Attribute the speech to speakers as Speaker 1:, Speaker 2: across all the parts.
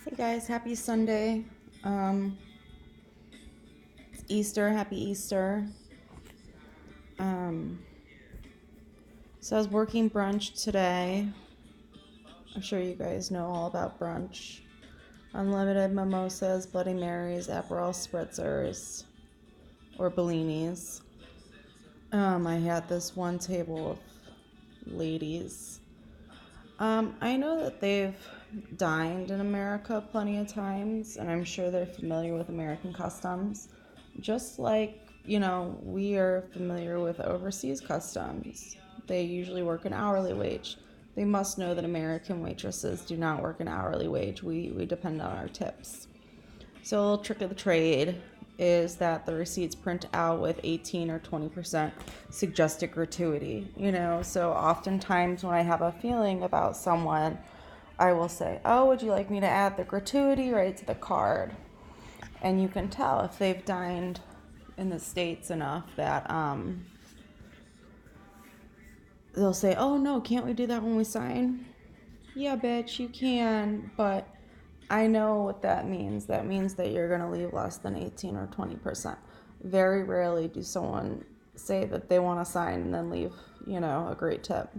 Speaker 1: Hey guys, happy Sunday. It's Easter, happy Easter. Um, so I was working brunch today. I'm sure you guys know all about brunch. Unlimited mimosas, Bloody Marys, Aperol spritzers, or Bellinis. I had this one table of ladies. I know that they've dined in America plenty of times, and I'm sure they're familiar with American customs. Just like, we are familiar with overseas customs. They usually work an hourly wage. They must know that American waitresses do not work an hourly wage. We depend on our tips. So a little trick of the trade is that the receipts print out with 18 or 20% suggested gratuity. So oftentimes when I have a feeling about someone, I will say, oh, would you like me to add the gratuity right to the card? And you can tell if they've dined in the States enough that they'll say, oh no, can't we do that when we sign? Yeah, bitch, you can, but I know what that means. That means that you're going to leave less than 18 or 20%. Very rarely do someone say that they want to sign and then leave, a great tip.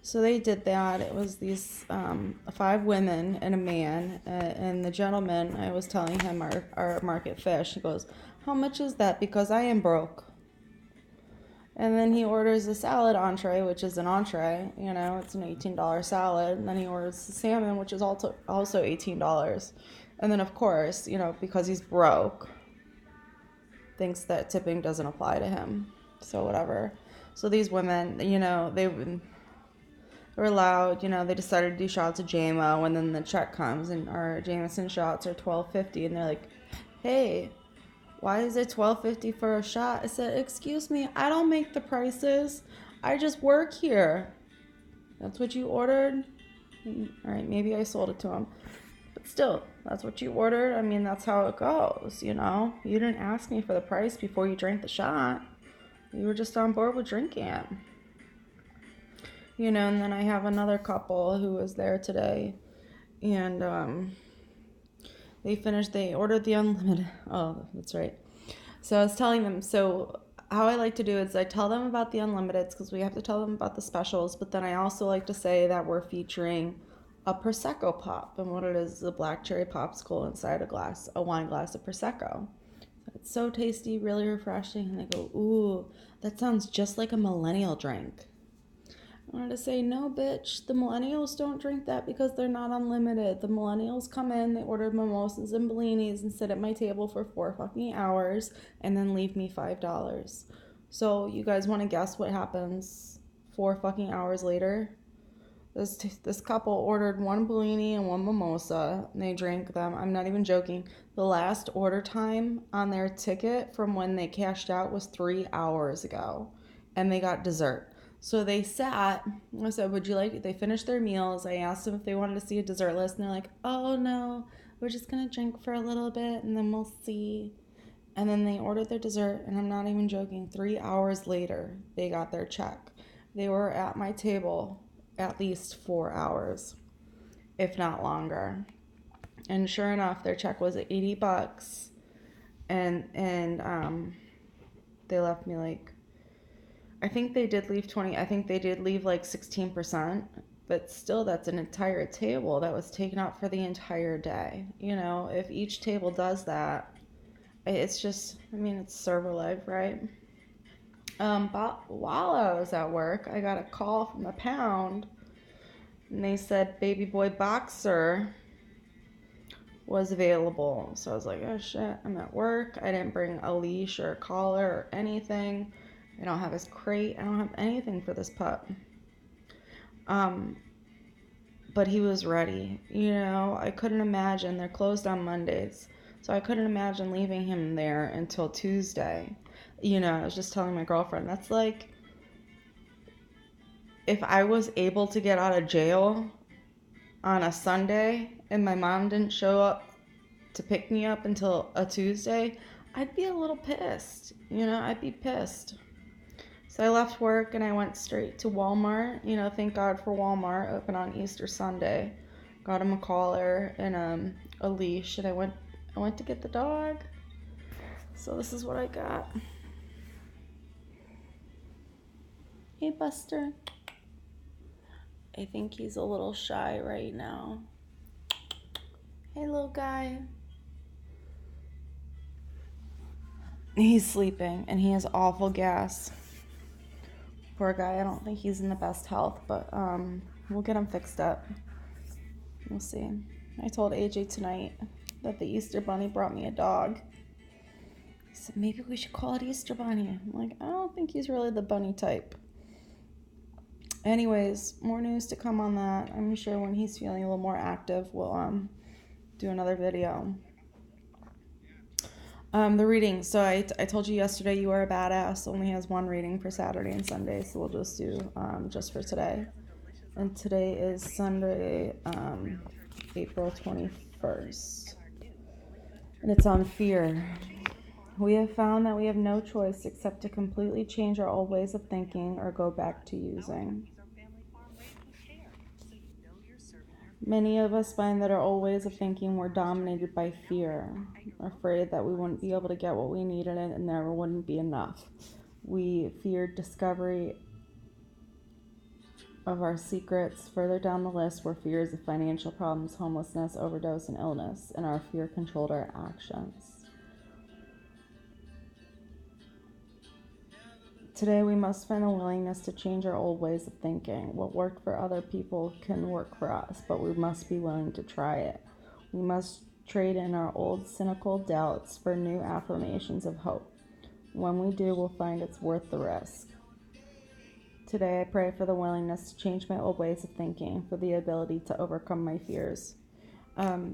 Speaker 1: So they did that. It was these 5 women and a man. And the gentleman, I was telling him our market fish. He goes, how much is that? Because I am broke. And then he orders a salad entree, which is an entree. It's an $18 salad. And then he orders the salmon, which is also $18. And then, of course, because he's broke, thinks that tipping doesn't apply to him. So whatever. So these women, they were loud. They decided to do shots of JMO, and then the check comes, and our Jameson shots are $12.50, and they're like, hey, why is it $12.50 for a shot? I said, excuse me, I don't make the prices. I just work here. That's what you ordered? All right, maybe I sold it to him. But still, that's what you ordered. I mean, that's how it goes, You didn't ask me for the price before you drank the shot. You were just on board with drinking it. And then I have another couple who was there today. And they ordered the unlimited. Oh, that's right. So I was telling them, so how I like to do is I tell them about the unlimiteds because we have to tell them about the specials, but then I also like to say that we're featuring a Prosecco pop, and what it is a black cherry popsicle inside a wine glass of Prosecco. It's so tasty, really refreshing, and they go, ooh, that sounds just like a millennial drink. I wanted to say, no, bitch, the millennials don't drink that because they're not unlimited. The millennials come in, they order mimosas and bellinis and sit at my table for 4 fucking hours and then leave me $5. So you guys want to guess what happens 4 fucking hours later? This couple ordered 1 bellini and 1 mimosa, and they drank them. I'm not even joking. The last order time on their ticket from when they cashed out was 3 hours ago, and they got dessert. So they sat. I said, would you like it? They finished their meals. I asked them if they wanted to see a dessert list, and they're like, oh no, we're just going to drink for a little bit, and then we'll see. And then they ordered their dessert, and I'm not even joking. 3 hours later, they got their check. They were at my table at least 4 hours, if not longer. And sure enough, their check was $80, and they left me like, I think they did leave like 16%, but still that's an entire table that was taken out for the entire day. If each table does that, it's just, it's server life, right? But while I was at work, I got a call from the pound, and they said Baby Boy Boxer was available. So I was like, oh shit, I'm at work. I didn't bring a leash or a collar or anything. I don't have his crate. I don't have anything for this pup. But he was ready. I couldn't imagine. They're closed on Mondays. So I couldn't imagine leaving him there until Tuesday. I was just telling my girlfriend, that's like if I was able to get out of jail on a Sunday and my mom didn't show up to pick me up until a Tuesday, I'd be a little pissed. I'd be pissed. So I left work and I went straight to Walmart. Thank God for Walmart, open on Easter Sunday. Got him a collar and a leash, and I went to get the dog. So this is what I got. Hey, Buster. I think he's a little shy right now. Hey, little guy. He's sleeping, and he has awful gas. Poor guy. I don't think he's in the best health, but we'll get him fixed up. We'll see. I told AJ tonight that the Easter Bunny brought me a dog. He said, maybe we should call it Easter Bunny. I'm like, I don't think he's really the bunny type. Anyways, more news to come on that. I'm sure when he's feeling a little more active, we'll do another video. The reading. So I told you yesterday You Are a Badass only has one reading for Saturday and Sunday, so we'll just do just for today. And today is Sunday, April 21st. And it's on fear. We have found that we have no choice except to completely change our old ways of thinking or go back to using. Many of us find that our old ways of thinking were dominated by fear, afraid that we wouldn't be able to get what we needed and there wouldn't be enough. We feared discovery of our secrets. Further down the list were fears of financial problems, homelessness, overdose, and illness, and our fear controlled our actions. Today, we must find the willingness to change our old ways of thinking. What worked for other people can work for us, but we must be willing to try it. We must trade in our old cynical doubts for new affirmations of hope. When we do, we'll find it's worth the risk. Today, I pray for the willingness to change my old ways of thinking, for the ability to overcome my fears.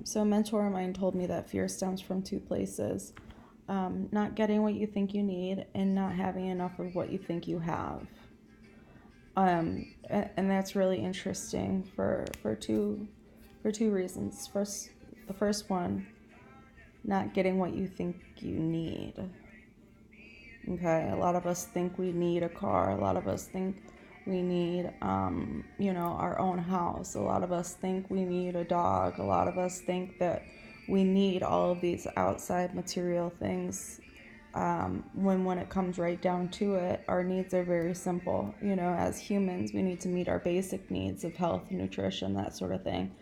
Speaker 1: So a mentor of mine told me that fear stems from two places. Not getting what you think you need and not having enough of what you think you have. And that's really interesting for two reasons. The first one, not getting what you think you need. Okay, a lot of us think we need a car. A lot of us think we need, our own house. A lot of us think we need a dog. A lot of us think that we need all of these outside material things. When it comes right down to it, our needs are very simple. As humans, we need to meet our basic needs of health, nutrition, that sort of thing.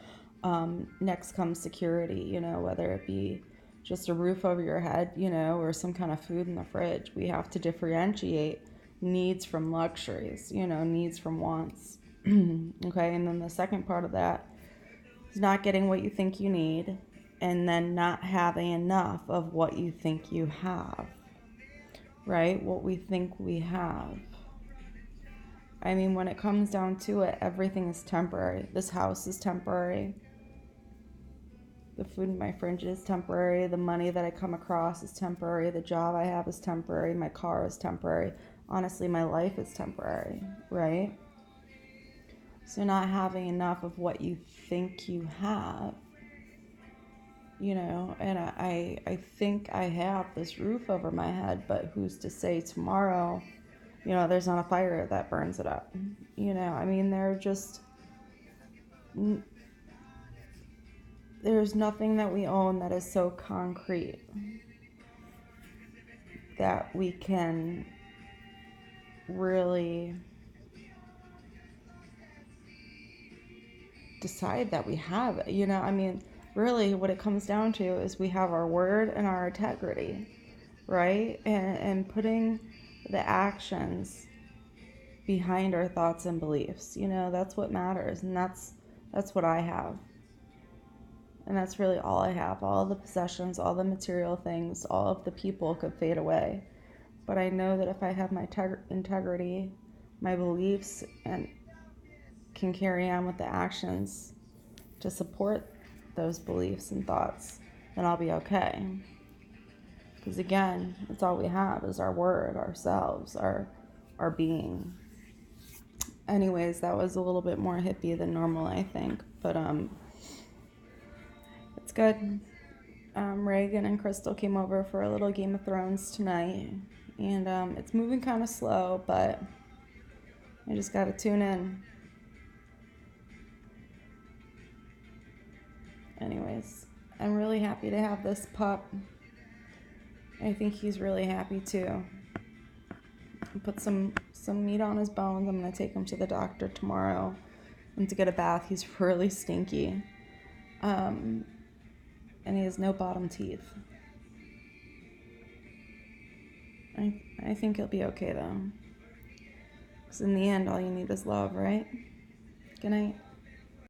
Speaker 1: Next comes security, whether it be just a roof over your head, or some kind of food in the fridge. We have to differentiate needs from luxuries, needs from wants. Okay, and then the second part of that is not getting what you think you need, and then not having enough of what you think you have, right? What we think we have. I mean, when it comes down to it, everything is temporary. This house is temporary. The food in my fridge is temporary. The money that I come across is temporary. The job I have is temporary. My car is temporary. Honestly, my life is temporary, right? So not having enough of what you think you have, and I think I have this roof over my head, but who's to say tomorrow, there's not a fire that burns it up. There's nothing that we own that is so concrete that we can really decide that we have it. Really what it comes down to is we have our word and our integrity, right? And putting the actions behind our thoughts and beliefs, that's what matters. And that's what I have. And that's really all I have. All of the possessions, all the material things, all of the people could fade away. But I know that if I have my integrity, my beliefs, and can carry on with the actions to support those beliefs and thoughts, then I'll be okay. Because again, it's all we have is our word, ourselves, our being. Anyways, that was a little bit more hippie than normal, I think. But it's good. Reagan and Crystal came over for a little Game of Thrones tonight. And it's moving kind of slow, but I just got to tune in. Anyways, I'm really happy to have this pup. I think he's really happy too. Put some meat on his bones. I'm gonna take him to the doctor tomorrow and to get a bath. He's really stinky, and he has no bottom teeth. I think he'll be okay though, because in the end all you need is love, right? Good night.